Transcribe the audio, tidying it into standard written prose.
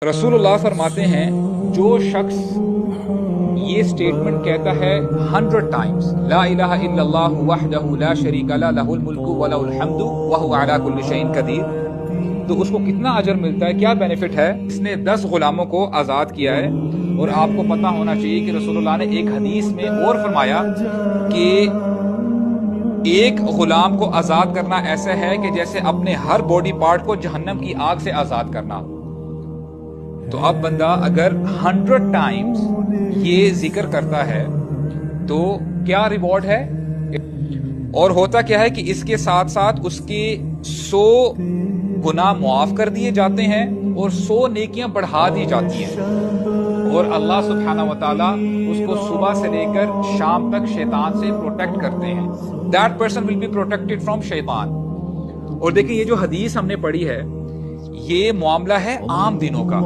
रसूलुल्लाह फरमाते हैं जो शख्स ये स्टेटमेंट कहता है 100 टाइम्स ला इलाहा इल्लल्लाह वहदहु ला शरीका ला लहुल मुल्कु व लहुल हम्दु व हुवा अला कुल्लि शैइन कदीर, तो उसको कितना अजर मिलता है, क्या बेनिफिट है। इसने 10 गुलामों को आज़ाद किया है। और आपको पता होना चाहिए कि रसूलुल्लाह ने एक हदीस में और फरमाया कि एक गुलाम को आज़ाद करना ऐसा है कि जैसे अपने हर बॉडी पार्ट को जहन्नम की आग से आज़ाद करना। तो अब बंदा अगर 100 टाइम्स ये जिक्र करता है तो क्या रिवॉर्ड है। और होता क्या है कि इसके साथ साथ उसके 100 गुनाह मुआफ कर दिए जाते हैं और 100 नेकियां बढ़ा दी जाती हैं। और अल्लाह सुब्हानहू व तआला उसको सुबह से लेकर शाम तक शैतान से प्रोटेक्ट करते हैं। That person will be protected from शैतान। और देखिए ये जो हदीस हमने पढ़ी है ये मामला है आम दिनों का।